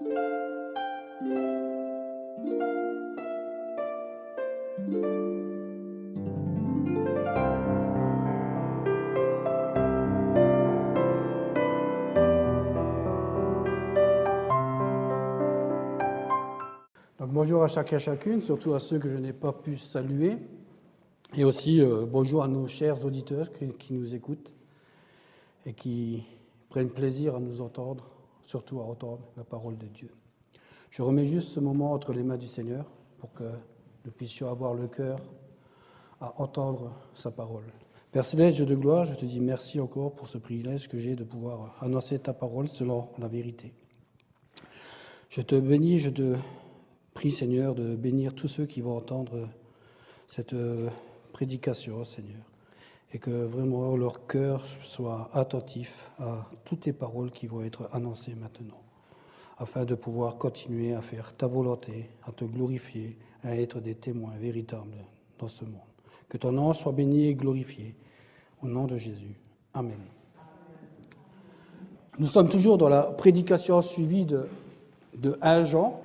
Donc bonjour à chacun et chacune, surtout à ceux que je n'ai pas pu saluer, et aussi bonjour à nos chers auditeurs qui nous écoutent et qui prennent plaisir à nous entendre, surtout à entendre la parole de Dieu. Je remets juste ce moment entre les mains du Seigneur pour que nous puissions avoir le cœur à entendre sa parole. Père Céleste, Dieu de gloire, je te dis merci encore pour ce privilège que j'ai de pouvoir annoncer ta parole selon la vérité. Je te bénis, je te prie, Seigneur, de bénir tous ceux qui vont entendre cette prédication, Seigneur, et que vraiment leur cœur soit attentif à toutes les paroles qui vont être annoncées maintenant, afin de pouvoir continuer à faire ta volonté, à te glorifier, à être des témoins véritables dans ce monde. Que ton nom soit béni et glorifié, au nom de Jésus. Amen. Nous sommes toujours dans la prédication suivie de 1 Jean,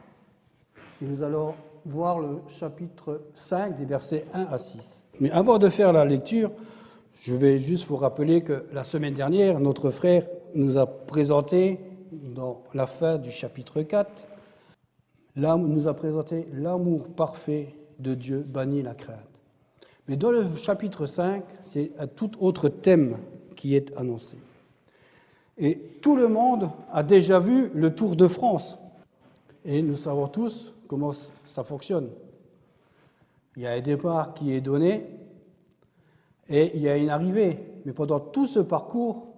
et nous allons voir le chapitre 5, des versets 1 à 6. Mais avant de faire la lecture, je vais juste vous rappeler que la semaine dernière, notre frère nous a présenté, dans la fin du chapitre 4, nous a présenté l'amour parfait de Dieu, banni la crainte. Mais dans le chapitre 5, c'est un tout autre thème qui est annoncé. Et tout le monde a déjà vu le Tour de France. Et nous savons tous comment ça fonctionne. Il y a un départ qui est donné et il y a une arrivée. Mais pendant tout ce parcours,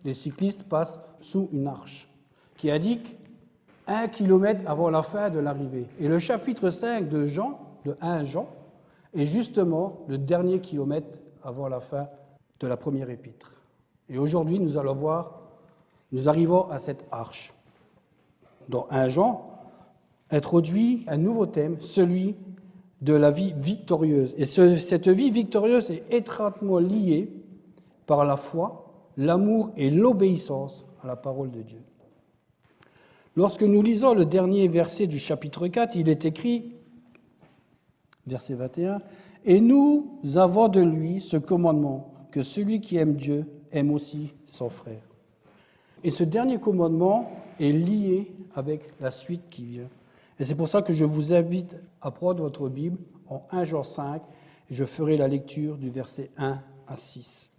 les cyclistes passent sous une arche qui indique 1 kilomètre avant la fin de l'arrivée. Et le chapitre 5 de 1 Jean, est justement le dernier kilomètre avant la fin de la première épître. Et aujourd'hui, nous arrivons à cette arche. Dans 1 Jean, introduit un nouveau thème, celui de la vie victorieuse. Et cette vie victorieuse est étroitement liée par la foi, l'amour et l'obéissance à la parole de Dieu. Lorsque nous lisons le dernier verset du chapitre 4, il est écrit, verset 21, « Et nous avons de lui ce commandement, que celui qui aime Dieu aime aussi son frère. » Et ce dernier commandement est lié avec la suite qui vient. Et c'est pour ça que je vous invite à prendre votre Bible en 1 Jean 5, et je ferai la lecture du verset 1 à 6.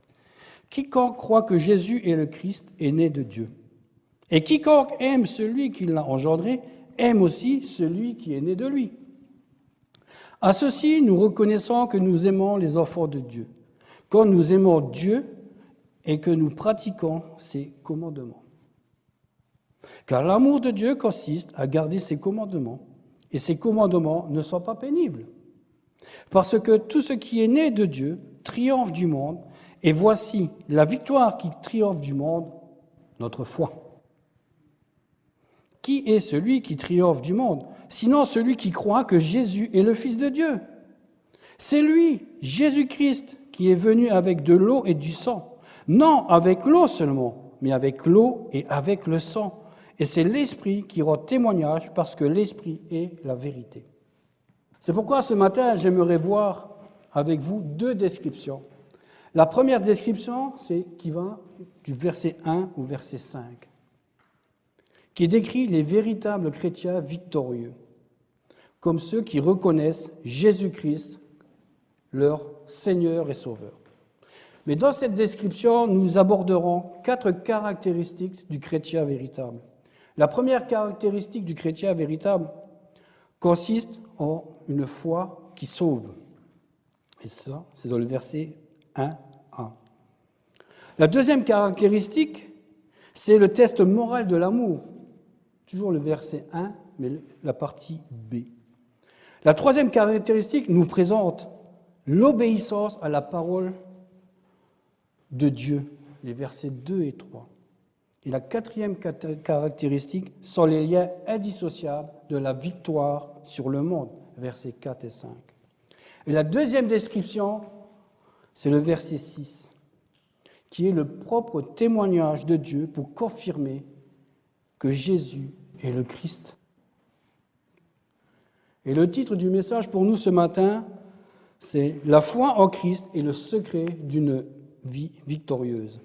« Quiconque croit que Jésus est le Christ est né de Dieu. Et quiconque aime celui qui l'a engendré aime aussi celui qui est né de lui. À ceci, nous reconnaissons que nous aimons les enfants de Dieu, quand nous aimons Dieu et que nous pratiquons ses commandements. Car l'amour de Dieu consiste à garder ses commandements, et ses commandements ne sont pas pénibles. Parce que tout ce qui est né de Dieu triomphe du monde, et voici la victoire qui triomphe du monde, notre foi. Qui est celui qui triomphe du monde, sinon celui qui croit que Jésus est le Fils de Dieu? C'est lui, Jésus-Christ, qui est venu avec de l'eau et du sang. Non avec l'eau seulement, mais avec l'eau et avec le sang. Et c'est l'Esprit qui rend témoignage, parce que l'Esprit est la vérité. C'est pourquoi ce matin, j'aimerais voir avec vous 2 descriptions. La première description, c'est qui va du verset 1 au verset 5. Qui décrit les véritables chrétiens victorieux, comme ceux qui reconnaissent Jésus-Christ, leur Seigneur et Sauveur. Mais dans cette description, nous aborderons 4 caractéristiques du chrétien véritable. La première caractéristique du chrétien véritable consiste en une foi qui sauve. Et ça, c'est dans le verset 1a. La deuxième caractéristique, c'est le test moral de l'amour. Toujours le verset 1, mais la partie B. La troisième caractéristique nous présente l'obéissance à la parole de Dieu, les versets 2 et 3. Et la quatrième caractéristique sont les liens indissociables de la victoire sur le monde, versets 4 et 5. Et la deuxième description, c'est le verset 6, qui est le propre témoignage de Dieu pour confirmer que Jésus est le Christ. Et le titre du message pour nous ce matin, c'est « La foi en Christ est le secret d'une vie victorieuse ».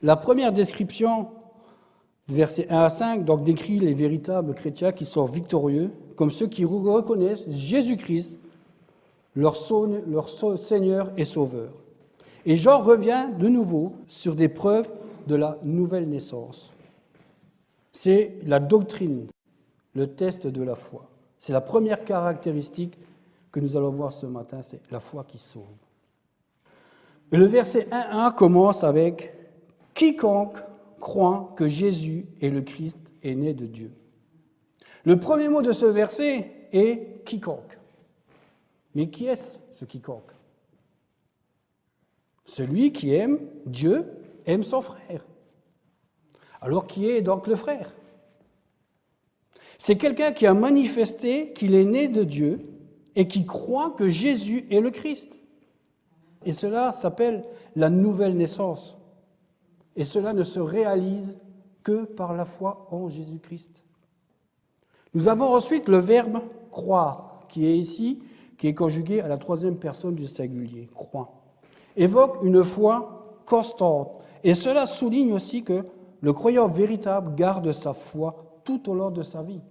La première description, versets 1 à 5, donc décrit les véritables chrétiens qui sont victorieux, comme ceux qui reconnaissent Jésus-Christ, leur Seigneur et Sauveur. Et Jean revient de nouveau sur des preuves de la nouvelle naissance. C'est la doctrine, le test de la foi. C'est la première caractéristique que nous allons voir ce matin, c'est la foi qui sauve. Et le verset 1 commence avec « Quiconque croit que Jésus est le Christ est né de Dieu ». Le premier mot de ce verset est « quiconque ». Mais qui est-ce, ce quiconque? Celui qui aime Dieu aime son frère. Alors qui est donc le frère? C'est quelqu'un qui a manifesté qu'il est né de Dieu et qui croit que Jésus est le Christ. Et cela s'appelle la nouvelle naissance. Et cela ne se réalise que par la foi en Jésus-Christ. Nous avons ensuite le verbe « croire » qui est ici, qui est conjugué à la troisième personne du singulier, « croire », évoque une foi constante. Et cela souligne aussi que le croyant véritable garde sa foi tout au long de sa vie.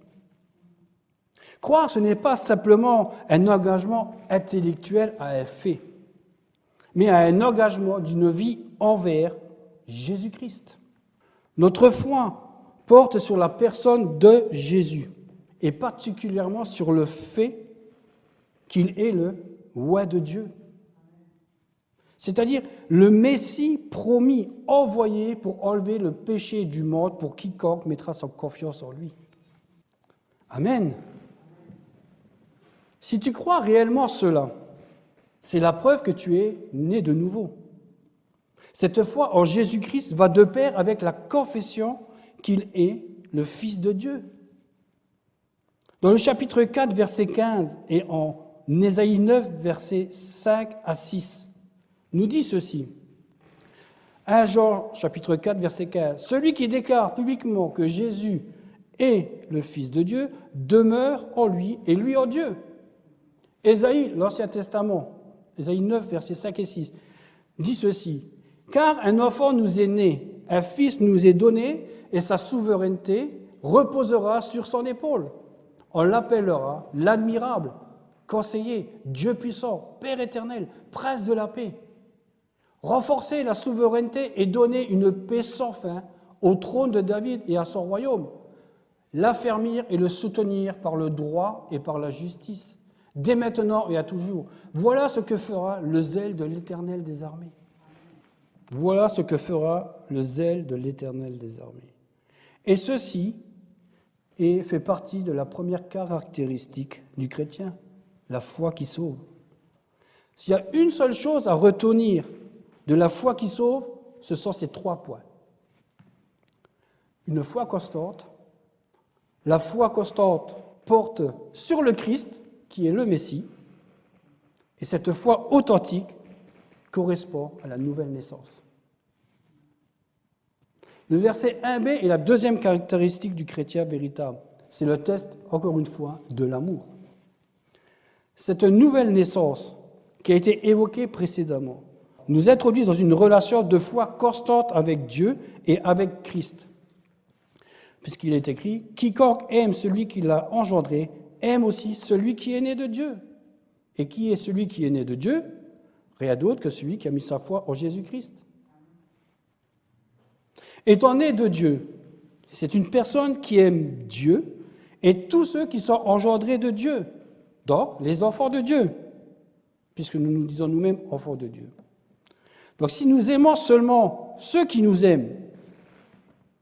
Croire, ce n'est pas simplement un engagement intellectuel à un fait, mais à un engagement d'une vie envers Jésus-Christ. Notre foi porte sur la personne de Jésus, et particulièrement sur le fait qu'il est le roi de Dieu, c'est-à-dire le Messie promis, envoyé pour enlever le péché du monde pour quiconque mettra sa confiance en lui. Amen. Si tu crois réellement cela, c'est la preuve que tu es né de nouveau. Cette foi en Jésus-Christ va de pair avec la confession qu'il est le Fils de Dieu. Dans le chapitre 4, verset 15, et en Ésaïe 9, versets 5 à 6, nous dit ceci. 1 Jean, chapitre 4, verset 15. « Celui qui déclare publiquement que Jésus est le Fils de Dieu demeure en lui et lui en Dieu. » Ésaïe, l'Ancien Testament, Ésaïe 9, versets 5 et 6, dit ceci. « Car un enfant nous est né, un fils nous est donné, et sa souveraineté reposera sur son épaule. On l'appellera l'admirable, conseiller, Dieu puissant, Père éternel, prince de la paix. Renforcer la souveraineté et donner une paix sans fin au trône de David et à son royaume. L'affermir et le soutenir par le droit et par la justice, dès maintenant et à toujours. Voilà ce que fera le zèle de l'Éternel des armées. Voilà ce que fera le zèle de l'Éternel des armées. Et ceci fait partie de la première caractéristique du chrétien, la foi qui sauve. S'il y a une seule chose à retenir de la foi qui sauve, ce sont ces 3 points. Une foi constante. La foi constante porte sur le Christ, qui est le Messie, et cette foi authentique correspond à la nouvelle naissance. Le verset 1b est la deuxième caractéristique du chrétien véritable. C'est le test, encore une fois, de l'amour. Cette nouvelle naissance qui a été évoquée précédemment nous introduit dans une relation de foi constante avec Dieu et avec Christ. Puisqu'il est écrit « Quiconque aime celui qui l'a engendré, aime aussi celui qui est né de Dieu. » Et qui est celui qui est né de Dieu? Rien d'autre que celui qui a mis sa foi en Jésus-Christ. Étant né de Dieu, c'est une personne qui aime Dieu et tous ceux qui sont engendrés de Dieu, donc les enfants de Dieu, puisque nous nous disons nous-mêmes enfants de Dieu. Donc si nous aimons seulement ceux qui nous aiment,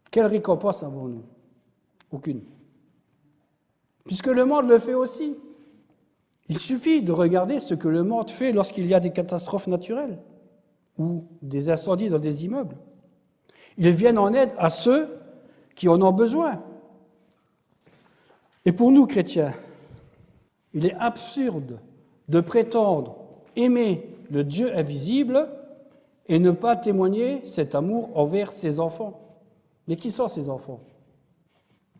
quelle récompense avons-nous? Aucune. Puisque le monde le fait aussi. Il suffit de regarder ce que le monde fait lorsqu'il y a des catastrophes naturelles ou des incendies dans des immeubles. Ils viennent en aide à ceux qui en ont besoin. Et pour nous, chrétiens, il est absurde de prétendre aimer le Dieu invisible et ne pas témoigner cet amour envers ses enfants. Mais qui sont ces enfants?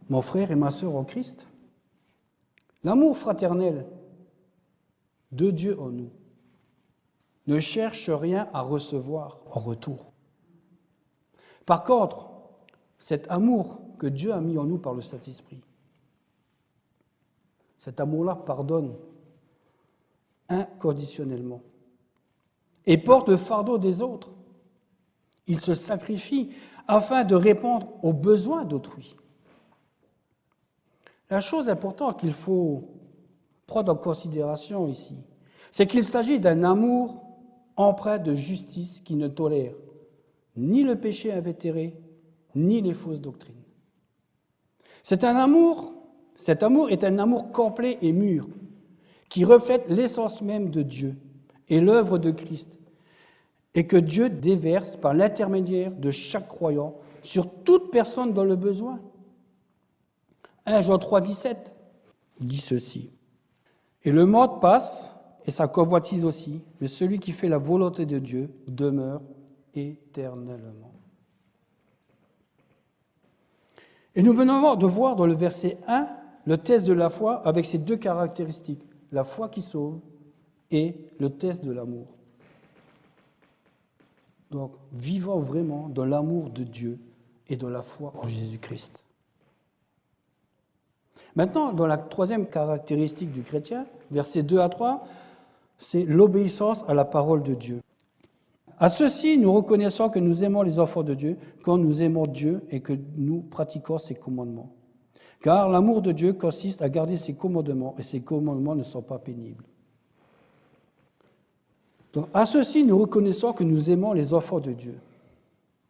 Mon frère et ma sœur en Christ. L'amour fraternel de Dieu en nous ne cherche rien à recevoir en retour. Par contre, cet amour que Dieu a mis en nous par le Saint-Esprit, cet amour-là pardonne inconditionnellement et porte le fardeau des autres. Il se sacrifie afin de répondre aux besoins d'autrui. La chose importante qu'il faut prendre en considération ici, c'est qu'il s'agit d'un amour empreint de justice qui ne tolère ni le péché invétéré, ni les fausses doctrines. Cet amour est un amour complet et mûr, qui reflète l'essence même de Dieu et l'œuvre de Christ, et que Dieu déverse par l'intermédiaire de chaque croyant sur toute personne dans le besoin. 1 Jean 3, 17 dit ceci. Et le monde passe, et sa convoitise aussi, mais celui qui fait la volonté de Dieu demeure éternellement. Et nous venons de voir dans le verset 1 le test de la foi avec ses deux caractéristiques, la foi qui sauve et le test de l'amour. Donc, vivons vraiment dans l'amour de Dieu et dans la foi en Jésus-Christ. Maintenant, dans la troisième caractéristique du chrétien, versets 2 à 3, c'est l'obéissance à la parole de Dieu. À ceci, nous reconnaissons que nous aimons les enfants de Dieu quand nous aimons Dieu et que nous pratiquons ses commandements. Car l'amour de Dieu consiste à garder ses commandements et ses commandements ne sont pas pénibles. Donc, à ceci, nous reconnaissons que nous aimons les enfants de Dieu.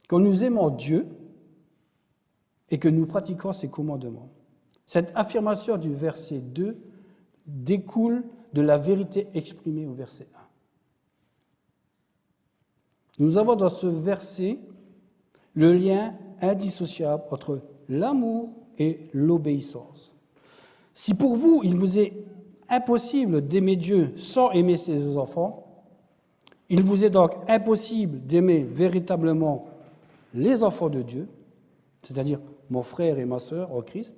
Quand nous aimons Dieu et que nous pratiquons ses commandements. Cette affirmation du verset 2 découle de la vérité exprimée au verset 1. Nous avons dans ce verset le lien indissociable entre l'amour et l'obéissance. Si pour vous, il vous est impossible d'aimer Dieu sans aimer ses enfants, il vous est donc impossible d'aimer véritablement les enfants de Dieu, c'est-à-dire mon frère et ma sœur en Christ,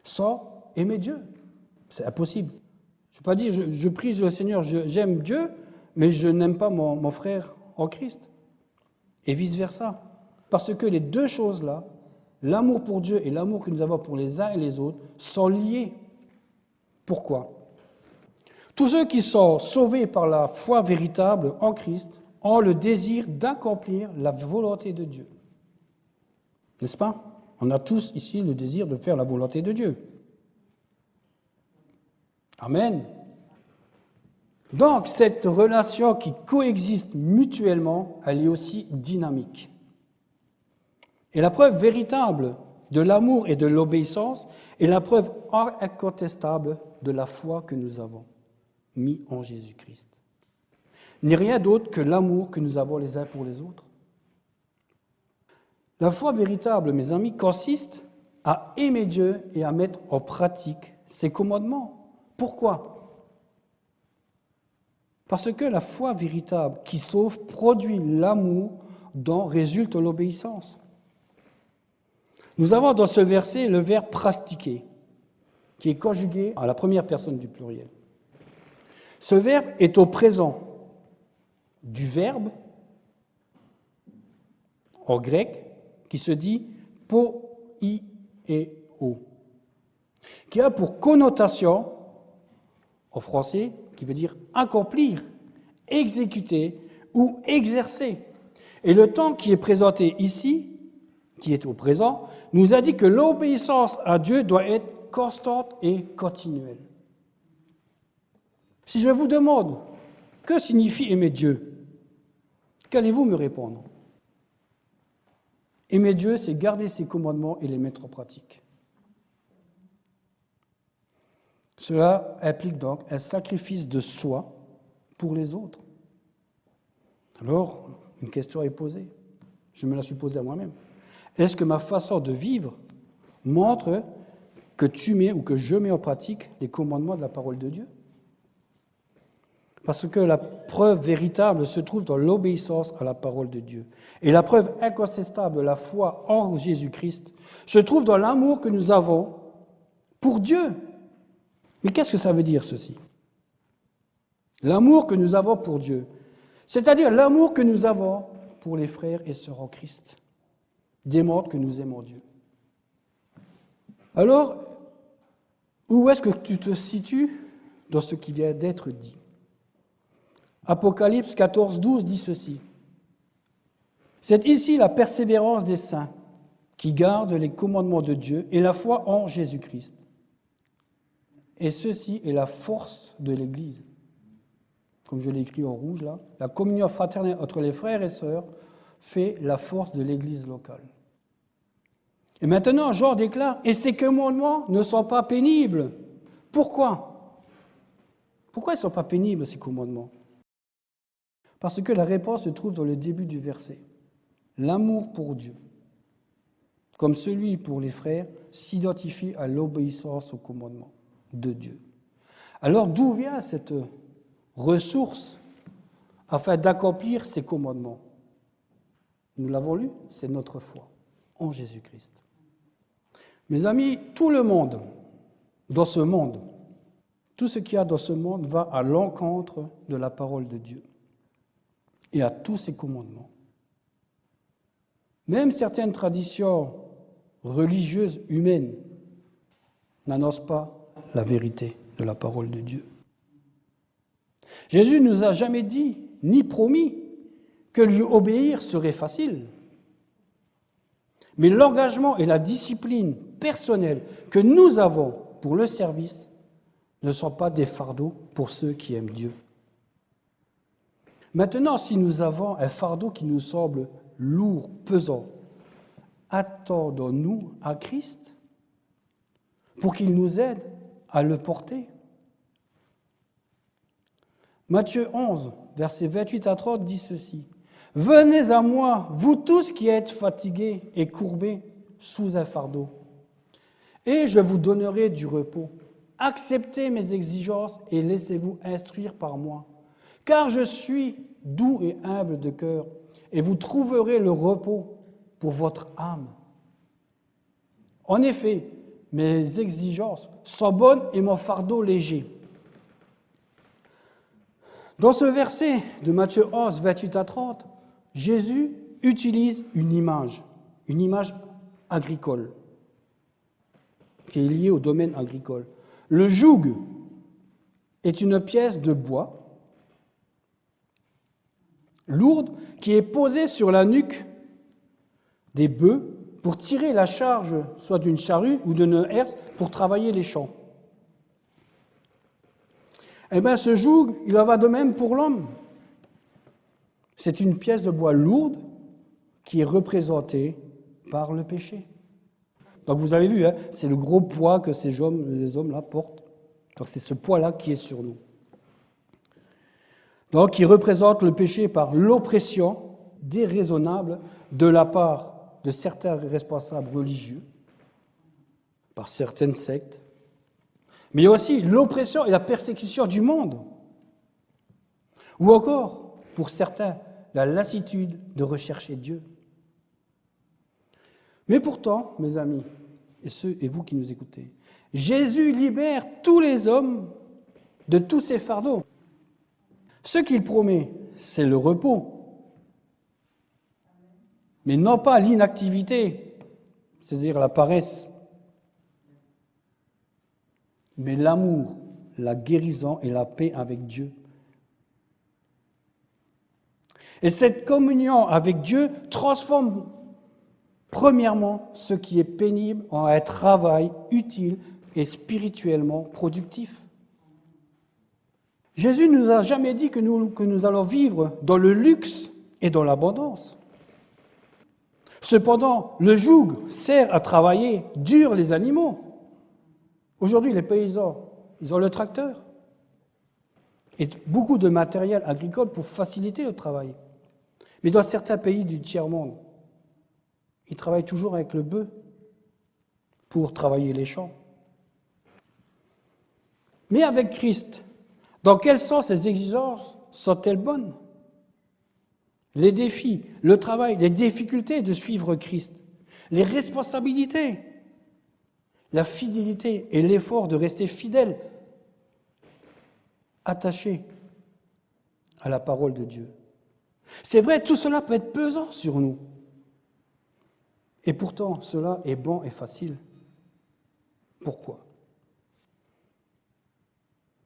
sans aimer Dieu. C'est impossible. Je ne peux pas dire, je prie le Seigneur, j'aime Dieu, mais je n'aime pas mon frère en Christ. Et vice-versa. Parce que les deux choses-là, l'amour pour Dieu et l'amour que nous avons pour les uns et les autres, sont liés. Pourquoi ? Tous ceux qui sont sauvés par la foi véritable en Christ ont le désir d'accomplir la volonté de Dieu. N'est-ce pas ? On a tous ici le désir de faire la volonté de Dieu. Amen. Donc, cette relation qui coexiste mutuellement, elle est aussi dynamique. Et la preuve véritable de l'amour et de l'obéissance est la preuve incontestable de la foi que nous avons mis en Jésus-Christ. Il n'est rien d'autre que l'amour que nous avons les uns pour les autres. La foi véritable, mes amis, consiste à aimer Dieu et à mettre en pratique ses commandements. Pourquoi ? Parce que la foi véritable qui sauve produit l'amour dont résulte l'obéissance. Nous avons dans ce verset le verbe « pratiquer » qui est conjugué à la première personne du pluriel. Ce verbe est au présent du verbe en grec qui se dit « poieo », qui a pour connotation en français, qui veut dire accomplir, exécuter ou exercer. Et le temps qui est présenté ici, qui est au présent, nous a dit que l'obéissance à Dieu doit être constante et continuelle. Si je vous demande que signifie aimer Dieu, qu'allez-vous me répondre ? Aimer Dieu, c'est garder ses commandements et les mettre en pratique. Cela implique donc un sacrifice de soi pour les autres. Alors, une question est posée. Je me la suis posée à moi-même. Est-ce que ma façon de vivre montre que tu mets ou que je mets en pratique les commandements de la parole de Dieu ? Parce que la preuve véritable se trouve dans l'obéissance à la parole de Dieu. Et la preuve incontestable de la foi en Jésus-Christ se trouve dans l'amour que nous avons pour Dieu. Mais qu'est-ce que ça veut dire, ceci? L'amour que nous avons pour Dieu, c'est-à-dire l'amour que nous avons pour les frères et sœurs en Christ, démontre que nous aimons Dieu. Alors, où est-ce que tu te situes dans ce qui vient d'être dit? Apocalypse 14, 12 dit ceci. C'est ici la persévérance des saints qui gardent les commandements de Dieu et la foi en Jésus-Christ. Et ceci est la force de l'Église. Comme je l'ai écrit en rouge là, la communion fraternelle entre les frères et sœurs fait la force de l'Église locale. Et maintenant, Jean déclare, et ces commandements ne sont pas pénibles. Pourquoi? Pourquoi ils ne sont pas pénibles, ces commandements? Parce que la réponse se trouve dans le début du verset. L'amour pour Dieu, comme celui pour les frères, s'identifie à l'obéissance aux commandements de Dieu. Alors d'où vient cette ressource afin d'accomplir ces commandements? Nous l'avons lu, c'est notre foi en Jésus-Christ. Mes amis, tout le monde, dans ce monde, tout ce qu'il y a dans ce monde va à l'encontre de la parole de Dieu et à tous ses commandements. Même certaines traditions religieuses humaines n'annoncent pas la vérité de la parole de Dieu. Jésus ne nous a jamais dit, ni promis, que lui obéir serait facile. Mais l'engagement et la discipline personnelle que nous avons pour le service ne sont pas des fardeaux pour ceux qui aiment Dieu. Maintenant, si nous avons un fardeau qui nous semble lourd, pesant, attendons-nous à Christ pour qu'il nous aide à le porter? Matthieu 11, versets 28 à 30 dit ceci. « Venez à moi, vous tous qui êtes fatigués et courbés sous un fardeau, et je vous donnerai du repos. Acceptez mes exigences et laissez-vous instruire par moi. Car je suis doux et humble de cœur, et vous trouverez le repos pour votre âme. En effet, mes exigences sont bonnes et mon fardeau léger. » Dans ce verset de Matthieu 11, 28 à 30, Jésus utilise une image agricole, qui est liée au domaine agricole. Le joug est une pièce de bois lourde qui est posée sur la nuque des bœufs pour tirer la charge soit d'une charrue ou d'une herse pour travailler les champs. Eh bien, ce joug, il en va de même pour l'homme. C'est une pièce de bois lourde qui est représentée par le péché. Donc vous avez vu, c'est le gros poids que les hommes-là portent. Donc c'est ce poids-là qui est sur nous. Donc qui représente le péché par l'oppression déraisonnable de la part de certains responsables religieux, par certaines sectes, mais aussi l'oppression et la persécution du monde. Ou encore, pour certains, la lassitude de rechercher Dieu. Mais pourtant, mes amis, et vous qui nous écoutez, Jésus libère tous les hommes de tous ces fardeaux. Ce qu'il promet, c'est le repos, mais non pas l'inactivité, c'est-à-dire la paresse, mais l'amour, la guérison et la paix avec Dieu. Et cette communion avec Dieu transforme premièrement ce qui est pénible en un travail utile et spirituellement productif. Jésus ne nous a jamais dit que nous allons vivre dans le luxe et dans l'abondance. Cependant, le joug sert à travailler dur les animaux. Aujourd'hui, les paysans, ils ont le tracteur et beaucoup de matériel agricole pour faciliter le travail. Mais dans certains pays du tiers-monde, ils travaillent toujours avec le bœuf pour travailler les champs. Mais avec Christ, Dans quel sens ces exigences sont-elles bonnes? Les défis, le travail, les difficultés de suivre Christ, les responsabilités, la fidélité et l'effort de rester fidèle, attaché à la parole de Dieu. C'est vrai, tout cela peut être pesant sur nous. Et pourtant, cela est bon et facile. Pourquoi?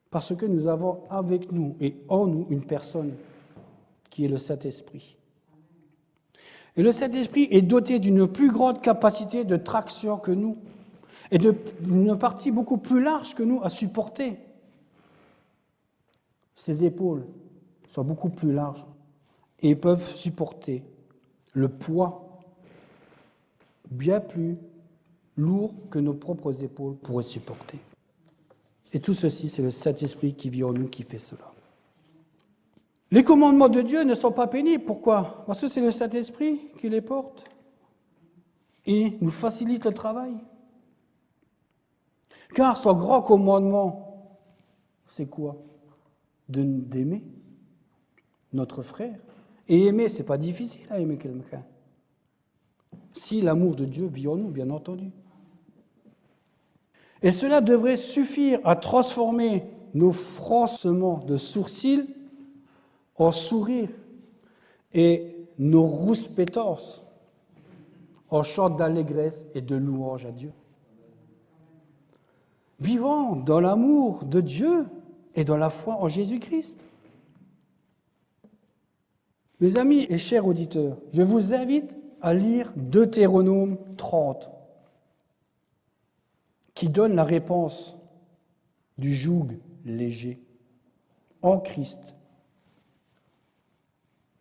Parce que nous avons avec nous et en nous une personne qui est le Saint-Esprit. Et le Saint-Esprit est doté d'une plus grande capacité de traction que nous et d'une partie beaucoup plus large que nous à supporter. Ses épaules sont beaucoup plus larges et peuvent supporter le poids bien plus lourd que nos propres épaules pourraient supporter. Et tout ceci, c'est le Saint-Esprit qui vit en nous qui fait cela. Les commandements de Dieu ne sont pas pénibles. Pourquoi? Parce que c'est le Saint-Esprit qui les porte et nous facilite le travail. Car son grand commandement, c'est quoi? D'aimer notre frère. Et aimer, ce n'est pas difficile à aimer quelqu'un. Si l'amour de Dieu vit en nous, bien entendu. Et cela devrait suffire à transformer nos froncements de sourcils en sourires et nos rouspétances en chants d'allégresse et de louange à Dieu. Vivons dans l'amour de Dieu et dans la foi en Jésus-Christ. Mes amis et chers auditeurs, je vous invite à lire Deutéronome 30, qui donne la réponse du joug léger en Christ.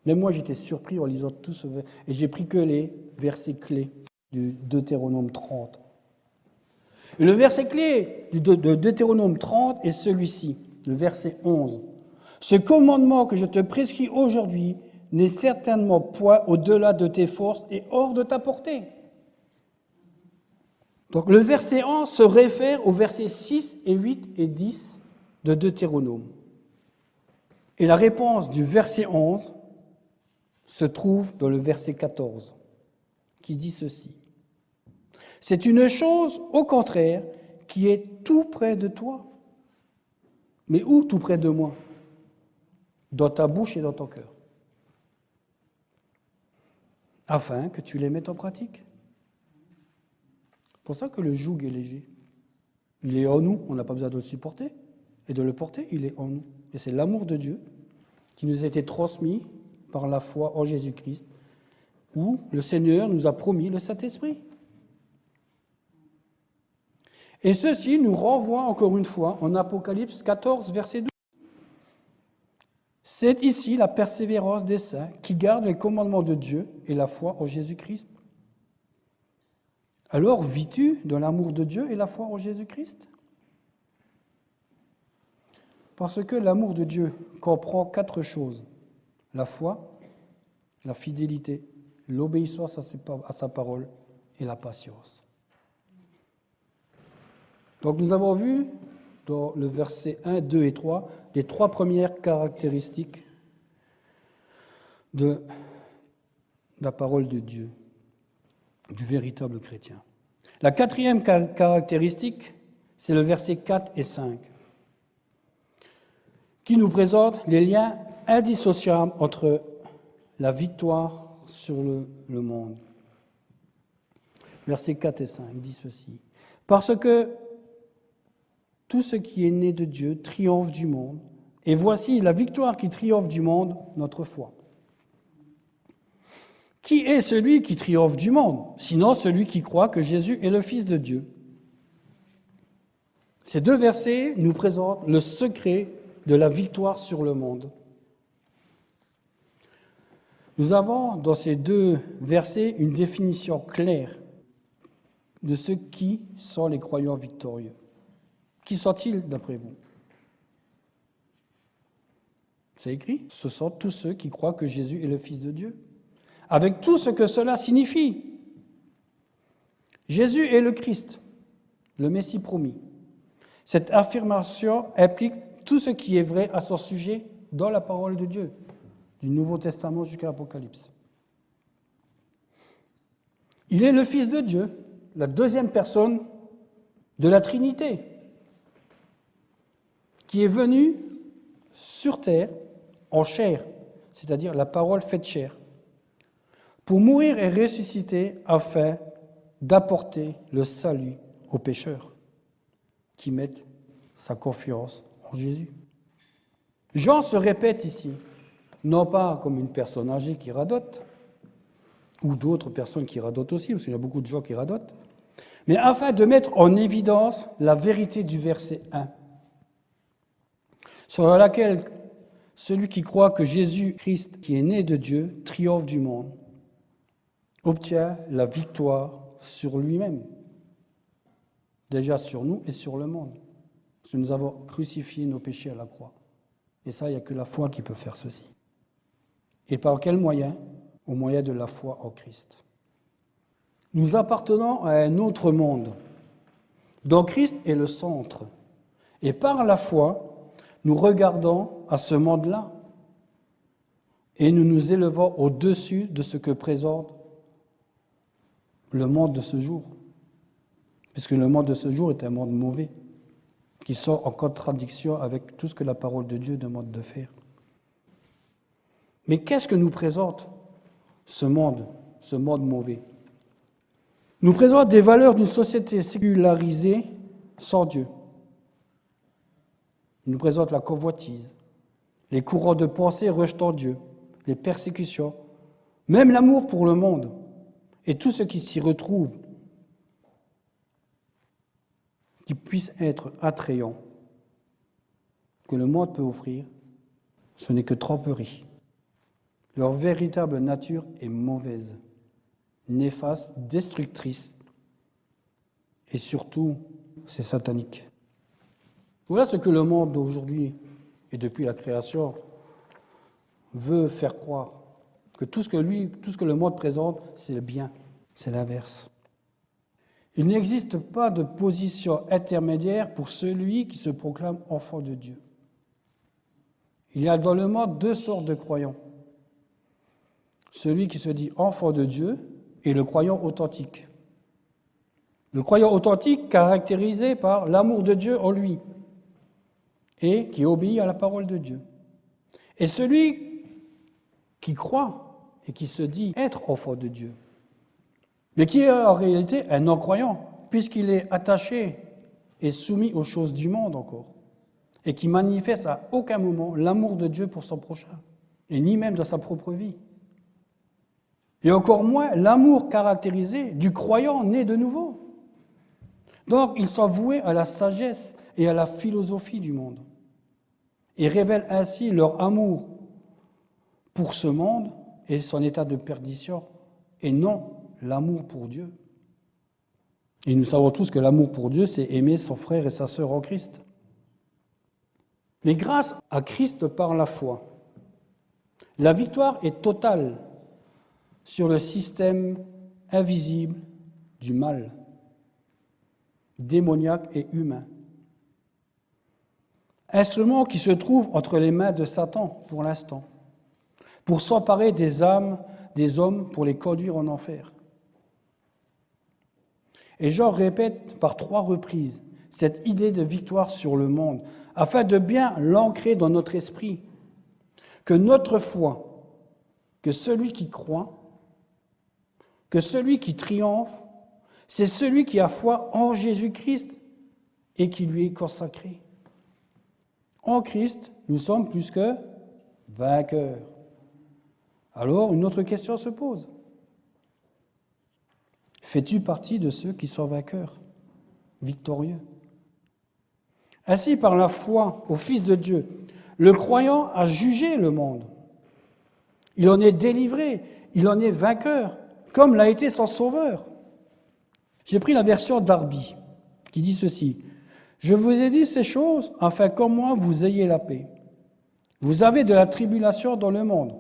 Mais moi, j'étais surpris en lisant tout ce verset, et j'ai pris que les versets clés du Deutéronome 30. Et le verset clé de Deutéronome 30 est celui-ci, le verset 11. « Ce commandement que je te prescris aujourd'hui n'est certainement point au-delà de tes forces et hors de ta portée. » Donc le verset 11 se réfère aux versets 6 et 8 et 10 de Deutéronome. Et la réponse du verset 11 se trouve dans le verset 14, qui dit ceci. « C'est une chose, au contraire, qui est tout près de toi. » Mais où tout près de moi? Dans ta bouche et dans ton cœur. Afin que tu les mettes en pratique. C'est pour ça que le joug est léger. Il est en nous, on n'a pas besoin de le supporter. Et de le porter, il est en nous. Et c'est l'amour de Dieu qui nous a été transmis par la foi en Jésus-Christ, où le Seigneur nous a promis le Saint-Esprit. Et ceci nous renvoie encore une fois en Apocalypse 14, verset 12. C'est ici la persévérance des saints qui gardent les commandements de Dieu et la foi en Jésus-Christ. Alors, vis-tu dans l'amour de Dieu et la foi en Jésus-Christ? Parce que l'amour de Dieu comprend 4 choses. La foi, la fidélité, l'obéissance à sa parole et la patience. Donc nous avons vu dans le verset 1, 2 et 3 les 3 premières caractéristiques de la parole de Dieu, du véritable chrétien. La 4e caractéristique, c'est le verset 4 et 5, qui nous présente les liens indissociables entre la victoire sur le monde. Versets 4 et 5 dit ceci. « Parce que tout ce qui est né de Dieu triomphe du monde, et voici la victoire qui triomphe du monde, notre foi. » Qui est celui qui triomphe du monde, sinon celui qui croit que Jésus est le Fils de Dieu? Ces 2 versets nous présentent le secret de la victoire sur le monde. Nous avons dans ces 2 versets une définition claire de ce qui sont les croyants victorieux. Qui sont-ils d'après vous? C'est écrit, ce sont tous ceux qui croient que Jésus est le Fils de Dieu. Avec tout ce que cela signifie. Jésus est le Christ, le Messie promis. Cette affirmation implique tout ce qui est vrai à son sujet dans la parole de Dieu, du Nouveau Testament jusqu'à l'Apocalypse. Il est le Fils de Dieu, la deuxième personne de la Trinité, qui est venu sur terre en chair, c'est-à-dire la parole faite chair, pour mourir et ressusciter afin d'apporter le salut aux pécheurs qui mettent sa confiance en Jésus. Jean se répète ici, non pas comme une personne âgée qui radote, ou d'autres personnes qui radotent aussi, parce qu'il y a beaucoup de gens qui radotent, mais afin de mettre en évidence la vérité du verset 1, sur laquelle celui qui croit que Jésus-Christ, qui est né de Dieu, triomphe du monde, obtient la victoire sur lui-même, déjà sur nous et sur le monde, parce que nous avons crucifié nos péchés à la croix. Et ça, il n'y a que la foi qui peut faire ceci. Et par quel moyen ? Au moyen de la foi en Christ. Nous appartenons à un autre monde, dont Christ est le centre. Et par la foi, nous regardons à ce monde-là et nous nous élevons au-dessus de ce que présente le monde de ce jour. Puisque le monde de ce jour est un monde mauvais, qui sort en contradiction avec tout ce que la parole de Dieu demande de faire. Mais qu'est-ce que nous présente ce monde mauvais? Nous présente des valeurs d'une société sécularisée sans Dieu. Il nous présente la convoitise, les courants de pensée rejetant Dieu, les persécutions, même l'amour pour le monde et tout ce qui s'y retrouve, qui puisse être attrayant, que le monde peut offrir, ce n'est que tromperie. Leur véritable nature est mauvaise, néfaste, destructrice, et surtout, c'est satanique. Voilà ce que le monde d'aujourd'hui, et depuis la création, veut faire croire, que tout ce que le monde présente, c'est le bien, c'est l'inverse. Il n'existe pas de position intermédiaire pour celui qui se proclame enfant de Dieu. Il y a dans le monde deux sortes de croyants. Celui qui se dit enfant de Dieu et le croyant authentique. Le croyant authentique caractérisé par l'amour de Dieu en lui et qui obéit à la parole de Dieu. Et celui qui croit et qui se dit être enfant de Dieu, mais qui est en réalité un non-croyant, puisqu'il est attaché et soumis aux choses du monde encore, et qui manifeste à aucun moment l'amour de Dieu pour son prochain, et ni même dans sa propre vie. Et encore moins l'amour caractérisé du croyant né de nouveau. Donc, ils sont voués à la sagesse et à la philosophie du monde, et révèlent ainsi leur amour pour ce monde et son état de perdition, et non l'amour pour Dieu. Et nous savons tous que l'amour pour Dieu, c'est aimer son frère et sa sœur en Christ. Mais grâce à Christ par la foi, la victoire est totale sur le système invisible du mal, démoniaque et humain. Instrument qui se trouve entre les mains de Satan pour l'instant, pour s'emparer des âmes des hommes pour les conduire en enfer. Et Jean répète par 3 reprises cette idée de victoire sur le monde, afin de bien l'ancrer dans notre esprit, que notre foi, que celui qui croit, que celui qui triomphe, c'est celui qui a foi en Jésus-Christ et qui lui est consacré. En Christ, nous sommes plus que vainqueurs. Alors, une autre question se pose. Fais-tu partie de ceux qui sont vainqueurs, victorieux? Ainsi, par la foi au Fils de Dieu, le croyant a jugé le monde. Il en est délivré, il en est vainqueur, comme l'a été son sauveur. J'ai pris la version d'Arby, qui dit ceci. « Je vous ai dit ces choses, afin qu'en moi vous ayez la paix. Vous avez de la tribulation dans le monde. »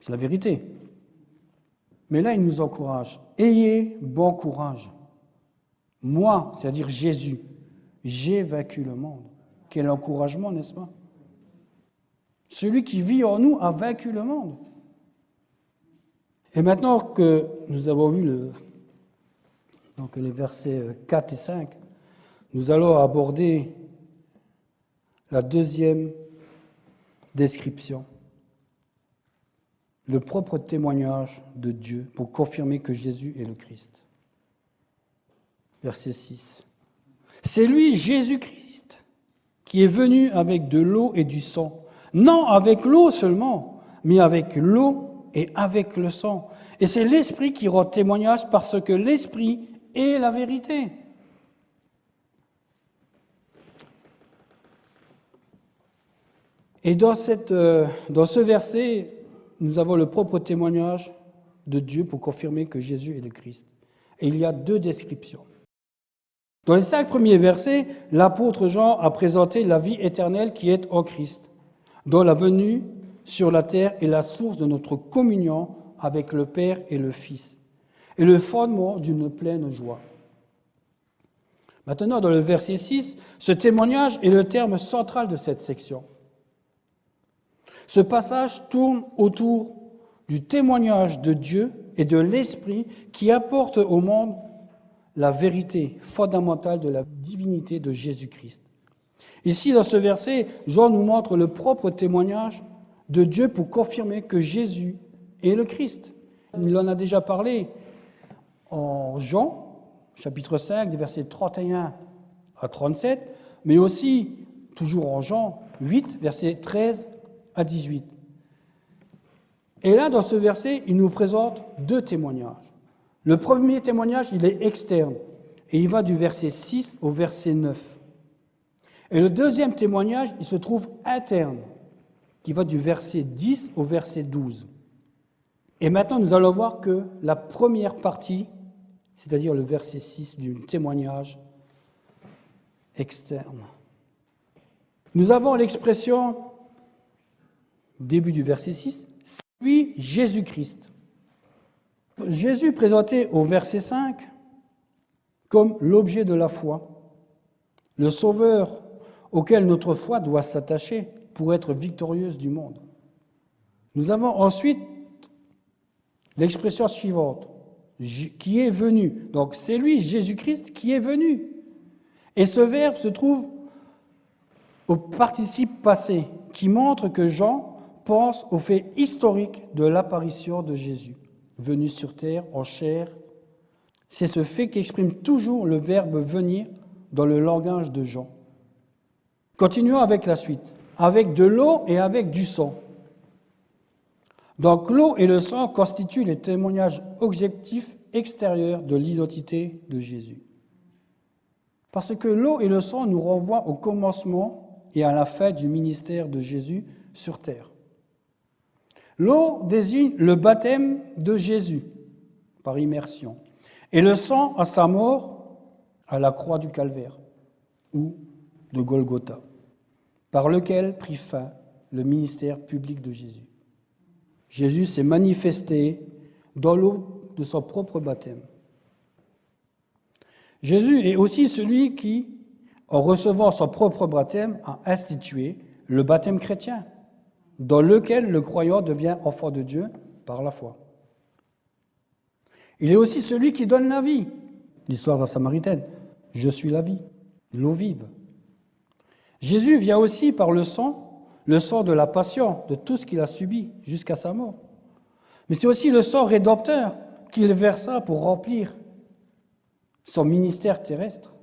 C'est la vérité. Mais là, il nous encourage. « Ayez bon courage. Moi, c'est-à-dire Jésus, j'ai vaincu le monde. » Quel encouragement, n'est-ce pas? Celui qui vit en nous a vaincu le monde. Et maintenant que nous avons vu les versets 4 et 5, nous allons aborder la deuxième description, le propre témoignage de Dieu pour confirmer que Jésus est le Christ. Verset 6. C'est lui, Jésus-Christ, qui est venu avec de l'eau et du sang. Non avec l'eau seulement, mais avec l'eau et avec le sang. Et c'est l'Esprit qui rend témoignage parce que l'Esprit est la vérité. Et dans ce verset, nous avons le propre témoignage de Dieu pour confirmer que Jésus est le Christ. Et il y a deux descriptions. Dans les 5 premiers versets, l'apôtre Jean a présenté la vie éternelle qui est en Christ, dont la venue sur la terre est la source de notre communion avec le Père et le Fils, et le fondement d'une pleine joie. Maintenant, dans le verset 6, ce témoignage est le terme central de cette section. Ce passage tourne autour du témoignage de Dieu et de l'Esprit qui apporte au monde la vérité fondamentale de la divinité de Jésus-Christ. Ici, dans ce verset, Jean nous montre le propre témoignage de Dieu pour confirmer que Jésus est le Christ. Il en a déjà parlé en Jean, chapitre 5, des versets 31 à 37, mais aussi, toujours en Jean 8, versets 13 à 18. Et là, dans ce verset, il nous présente 2 témoignages. Le premier témoignage, il est externe, et il va du verset 6 au verset 9. Et le deuxième témoignage, il se trouve interne, qui va du verset 10 au verset 12. Et maintenant, nous allons voir que la première partie, c'est-à-dire le verset 6 du témoignage externe. Nous avons l'expression, début du verset 6, « C'est lui, Jésus-Christ ». Jésus présenté au verset 5 comme l'objet de la foi, le sauveur auquel notre foi doit s'attacher pour être victorieuse du monde. Nous avons ensuite l'expression suivante, qui est venu. Donc c'est lui, Jésus-Christ, qui est venu. Et ce verbe se trouve au participe passé, qui montre que Jean pense au fait historique de l'apparition de Jésus, venu sur terre en chair. C'est ce fait qui exprime toujours le verbe venir dans le langage de Jean. Continuons avec la suite. Avec de l'eau et avec du sang. Donc l'eau et le sang constituent les témoignages objectifs extérieurs de l'identité de Jésus. Parce que l'eau et le sang nous renvoient au commencement et à la fin du ministère de Jésus sur terre. L'eau désigne le baptême de Jésus par immersion et le sang à sa mort à la croix du Calvaire ou de Golgotha, par lequel prit fin le ministère public de Jésus. Jésus s'est manifesté dans l'eau de son propre baptême. Jésus est aussi celui qui, en recevant son propre baptême, a institué le baptême chrétien, dans lequel le croyant devient enfant de Dieu par la foi. Il est aussi celui qui donne la vie. L'histoire de la Samaritaine. Je suis la vie, l'eau vive. Jésus vient aussi par le sang de la passion, de tout ce qu'il a subi jusqu'à sa mort. Mais c'est aussi le sang rédempteur qu'il versa pour remplir son ministère terrestre.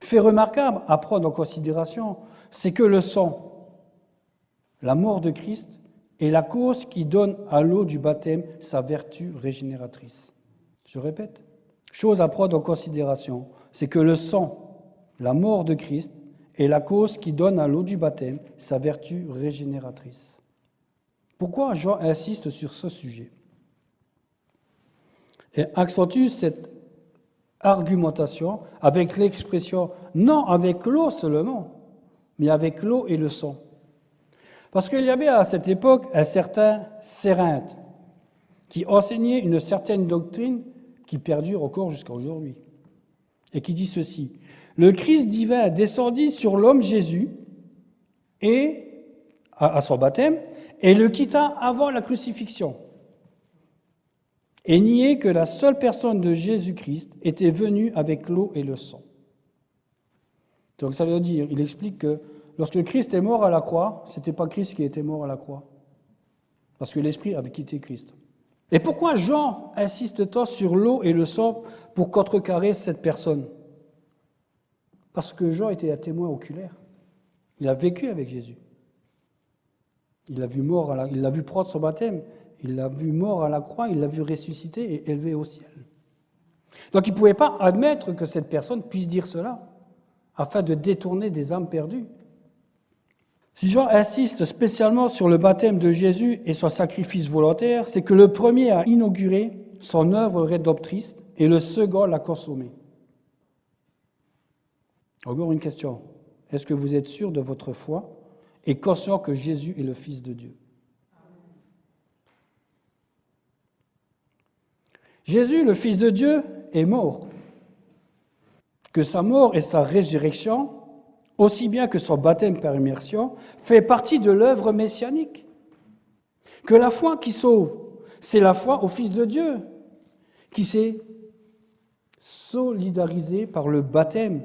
Fait remarquable à prendre en considération, c'est que le sang, la mort de Christ, est la cause qui donne à l'eau du baptême sa vertu régénératrice. Je répète, chose à prendre en considération, c'est que le sang, la mort de Christ, est la cause qui donne à l'eau du baptême sa vertu régénératrice. Pourquoi Jean insiste sur ce sujet et accentue cette argumentation avec l'expression « non avec l'eau seulement, mais avec l'eau et le sang ». Parce qu'il y avait à cette époque un certain Cérinthe qui enseignait une certaine doctrine qui perdure encore jusqu'à aujourd'hui et qui dit ceci: le Christ divin descendit sur l'homme Jésus et à son baptême et le quitta avant la crucifixion et niait que la seule personne de Jésus-Christ était venue avec l'eau et le sang. Donc ça veut dire, il explique que lorsque Christ est mort à la croix, ce n'était pas Christ qui était mort à la croix, parce que l'Esprit avait quitté Christ. Et pourquoi Jean insiste-t-il sur l'eau et le sang pour contrecarrer cette personne? Parce que Jean était un témoin oculaire. Il a vécu avec Jésus. Il l'a vu mort, il l'a vu prendre son baptême, il l'a vu mort à la croix, il l'a vu ressusciter et élevé au ciel. Donc il ne pouvait pas admettre que cette personne puisse dire cela, afin de détourner des âmes perdues. Si Jean insiste spécialement sur le baptême de Jésus et son sacrifice volontaire, c'est que le premier a inauguré son œuvre rédemptrice et le second l'a consommée. Encore une question. Est-ce que vous êtes sûr de votre foi et conscient que Jésus est le Fils de Dieu? Jésus, le Fils de Dieu, est mort. Que sa mort et sa résurrection, aussi bien que son baptême par immersion, fait partie de l'œuvre messianique. Que la foi qui sauve, c'est la foi au Fils de Dieu, qui s'est solidarisé par le baptême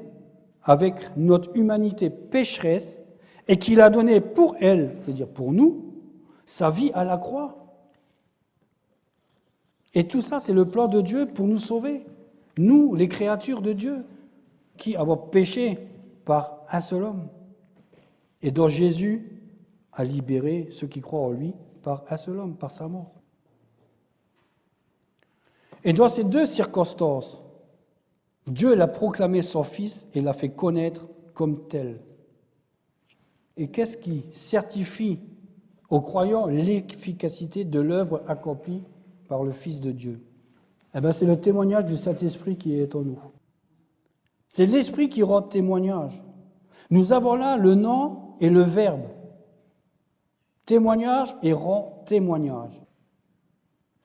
avec notre humanité pécheresse et qu'il a donné pour elle, c'est-à-dire pour nous, sa vie à la croix. Et tout ça, c'est le plan de Dieu pour nous sauver. Nous, les créatures de Dieu, qui avons péché par un seul homme, et dont Jésus a libéré ceux qui croient en lui par un seul homme, par sa mort. Et dans ces deux circonstances, Dieu l'a proclamé son Fils et l'a fait connaître comme tel. Et qu'est-ce qui certifie aux croyants l'efficacité de l'œuvre accomplie par le Fils de Dieu? Eh bien, c'est le témoignage du Saint-Esprit qui est en nous. C'est l'Esprit qui rend témoignage. Nous avons là le nom et le verbe. Témoignage et rend témoignage.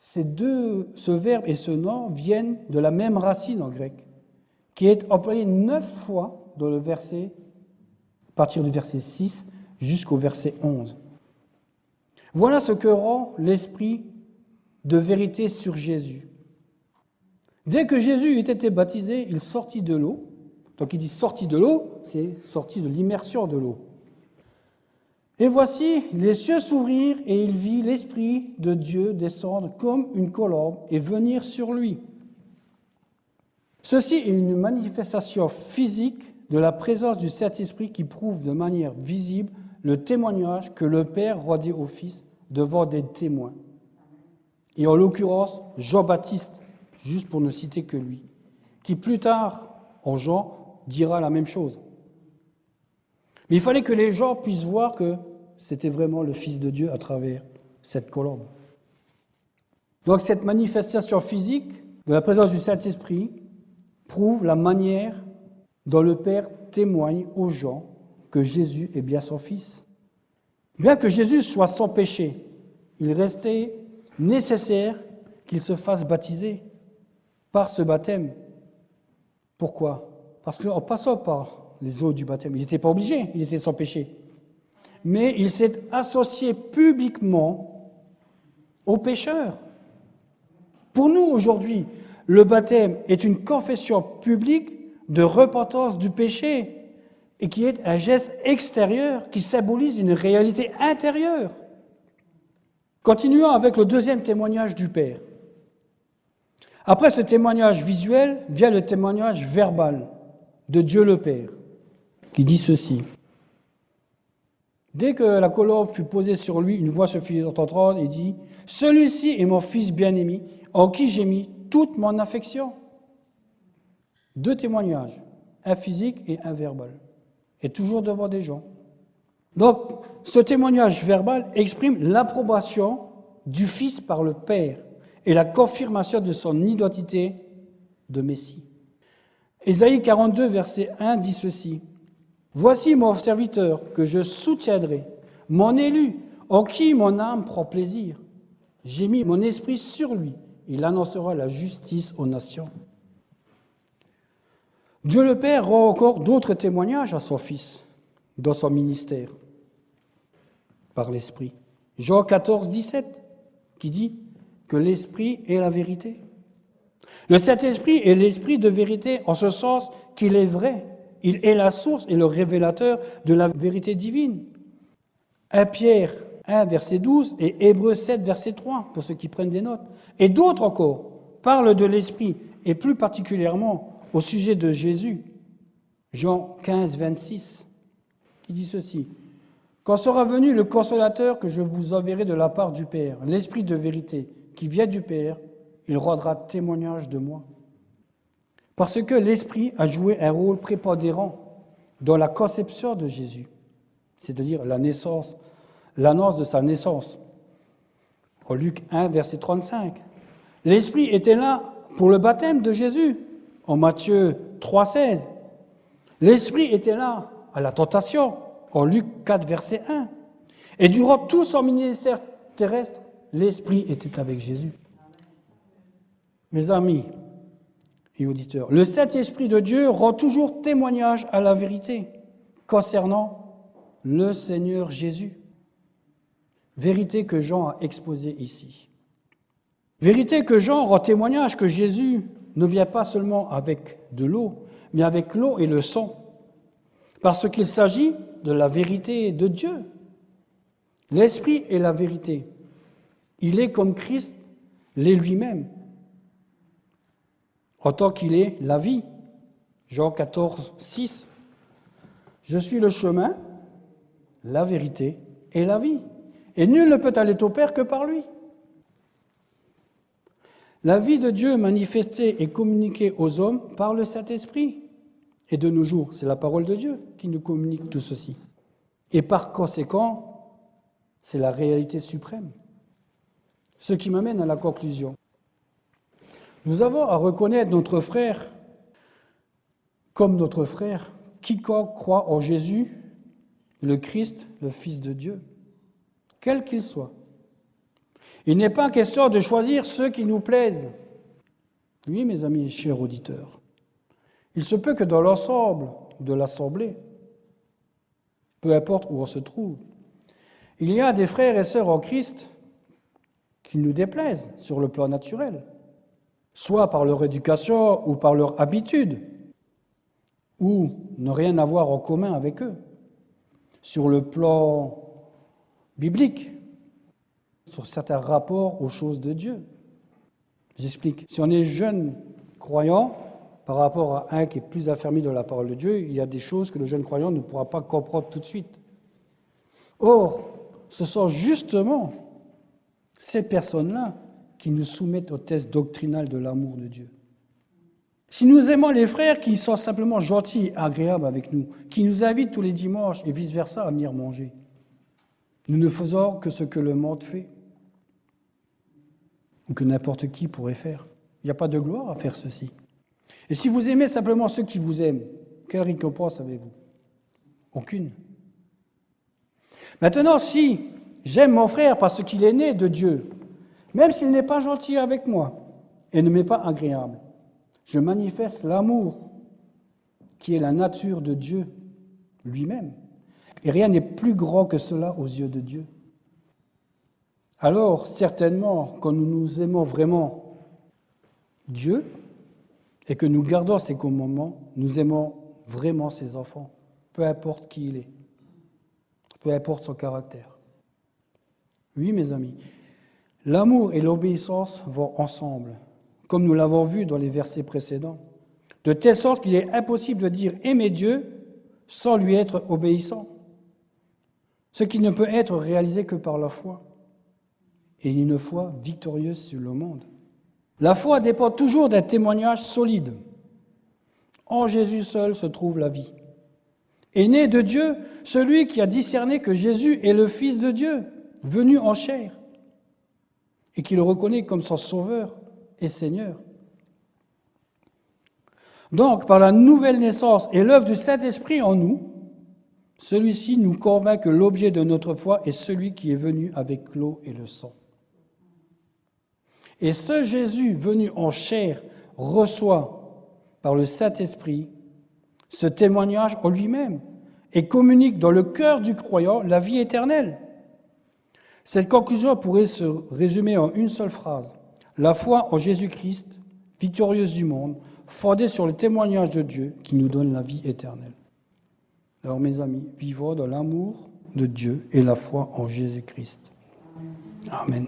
Ce verbe et ce nom viennent de la même racine en grec, qui est employée 9 fois dans le verset, à partir du verset 6 jusqu'au verset 11. Voilà ce que rend l'Esprit de vérité sur Jésus. Dès que Jésus eut été baptisé, il sortit de l'eau. Donc il dit sorti de l'eau, c'est sorti de l'immersion de l'eau. Et voici, les cieux s'ouvrirent et il vit l'Esprit de Dieu descendre comme une colombe et venir sur lui. Ceci est une manifestation physique de la présence du Saint-Esprit qui prouve de manière visible le témoignage que le Père rendait au Fils devant des témoins. Et en l'occurrence, Jean-Baptiste, juste pour ne citer que lui, qui plus tard, en Jean, dira la même chose. Mais il fallait que les gens puissent voir que c'était vraiment le Fils de Dieu à travers cette colombe. Donc cette manifestation physique de la présence du Saint-Esprit prouve la manière dont le Père témoigne aux gens que Jésus est bien son Fils. Bien que Jésus soit sans péché, il restait nécessaire qu'il se fasse baptiser par ce baptême. Pourquoi? Parce qu'en passant par les eaux du baptême, il n'était pas obligé, il était sans péché. Mais il s'est associé publiquement aux pécheurs. Pour nous, aujourd'hui, le baptême est une confession publique de repentance du péché et qui est un geste extérieur qui symbolise une réalité intérieure. Continuons avec le deuxième témoignage du Père. Après ce témoignage visuel vient le témoignage verbal de Dieu le Père, qui dit ceci. Dès que la colombe fut posée sur lui, une voix se fit entendre et dit « Celui-ci est mon Fils bien-aimé, en qui j'ai mis toute mon affection. » Deux témoignages, un physique et un verbal, et toujours devant des gens. Donc, ce témoignage verbal exprime l'approbation du Fils par le Père et la confirmation de son identité de Messie. Ésaïe 42, verset 1 dit ceci. « Voici mon serviteur que je soutiendrai, mon élu, en qui mon âme prend plaisir. J'ai mis mon esprit sur lui, il annoncera la justice aux nations. » Dieu le Père rend encore d'autres témoignages à son Fils dans son ministère par l'Esprit. Jean 14, 17, qui dit que l'Esprit est la vérité. Le Saint-Esprit est l'Esprit de vérité en ce sens qu'il est vrai. Il est la source et le révélateur de la vérité divine. 1 Pierre 1, verset 12 et Hébreux 7, verset 3, pour ceux qui prennent des notes. Et d'autres encore parlent de l'Esprit, et plus particulièrement au sujet de Jésus. Jean 15, 26, qui dit ceci. « Quand sera venu le Consolateur que je vous enverrai de la part du Père, l'Esprit de vérité qui vient du Père, il rendra témoignage de moi. » Parce que l'Esprit a joué un rôle prépondérant dans la conception de Jésus, c'est-à-dire l'annonce de sa naissance. En Luc 1, verset 35. L'Esprit était là pour le baptême de Jésus, en Matthieu 3, 16. L'Esprit était là à la tentation, en Luc 4, verset 1. Et durant tout son ministère terrestre, l'Esprit était avec Jésus. Mes amis et auditeurs, le Saint-Esprit de Dieu rend toujours témoignage à la vérité concernant le Seigneur Jésus. Vérité que Jean a exposée ici. Vérité que Jean rend témoignage que Jésus ne vient pas seulement avec de l'eau, mais avec l'eau et le sang, parce qu'il s'agit de la vérité de Dieu. L'Esprit est la vérité. Il est comme Christ l'est lui-même, en tant qu'il est la vie. Jean 14, 6. Je suis le chemin, la vérité et la vie. Et nul ne peut aller au Père que par lui. La vie de Dieu manifestée et communiquée aux hommes par le Saint-Esprit. Et de nos jours, c'est la parole de Dieu qui nous communique tout ceci. Et par conséquent, c'est la réalité suprême. Ce qui m'amène à la conclusion. Nous avons à reconnaître notre frère comme notre frère, quiconque croit en Jésus, le Christ, le Fils de Dieu, quel qu'il soit. Il n'est pas question de choisir ceux qui nous plaisent. Oui, mes amis, chers auditeurs, il se peut que dans l'ensemble de l'Assemblée, peu importe où on se trouve, il y a des frères et sœurs en Christ qui nous déplaisent sur le plan naturel, soit par leur éducation ou par leur habitude, ou ne rien avoir en commun avec eux, sur le plan biblique, sur certains rapports aux choses de Dieu. J'explique. Si on est jeune croyant, par rapport à un qui est plus affermi dans la parole de Dieu, il y a des choses que le jeune croyant ne pourra pas comprendre tout de suite. Or, ce sont justement ces personnes-là qui nous soumettent au test doctrinal de l'amour de Dieu. Si nous aimons les frères qui sont simplement gentils et agréables avec nous, qui nous invitent tous les dimanches et vice-versa à venir manger, nous ne faisons que ce que le monde fait, ou que n'importe qui pourrait faire. Il n'y a pas de gloire à faire ceci. Et si vous aimez simplement ceux qui vous aiment, quelle récompense avez-vous? Aucune. Maintenant, si j'aime mon frère parce qu'il est né de Dieu, même s'il n'est pas gentil avec moi et ne m'est pas agréable, je manifeste l'amour qui est la nature de Dieu lui-même. Et rien n'est plus grand que cela aux yeux de Dieu. Alors, certainement, quand nous aimons vraiment Dieu et que nous gardons ses commandements, nous aimons vraiment ses enfants, peu importe qui il est, peu importe son caractère. Oui, mes amis, l'amour et l'obéissance vont ensemble, comme nous l'avons vu dans les versets précédents, de telle sorte qu'il est impossible de dire aimer Dieu sans lui être obéissant, ce qui ne peut être réalisé que par la foi, et une foi victorieuse sur le monde. La foi dépend toujours d'un témoignage solide. En Jésus seul se trouve la vie. Et né de Dieu, celui qui a discerné que Jésus est le Fils de Dieu, venu en chair, et qui le reconnaît comme son Sauveur et Seigneur. Donc, par la nouvelle naissance et l'œuvre du Saint-Esprit en nous, celui-ci nous convainc que l'objet de notre foi est celui qui est venu avec l'eau et le sang. Et ce Jésus venu en chair reçoit par le Saint-Esprit ce témoignage en lui-même et communique dans le cœur du croyant la vie éternelle. Cette conclusion pourrait se résumer en une seule phrase. La foi en Jésus-Christ, victorieuse du monde, fondée sur le témoignage de Dieu qui nous donne la vie éternelle. Alors mes amis, vivons dans l'amour de Dieu et la foi en Jésus-Christ. Amen.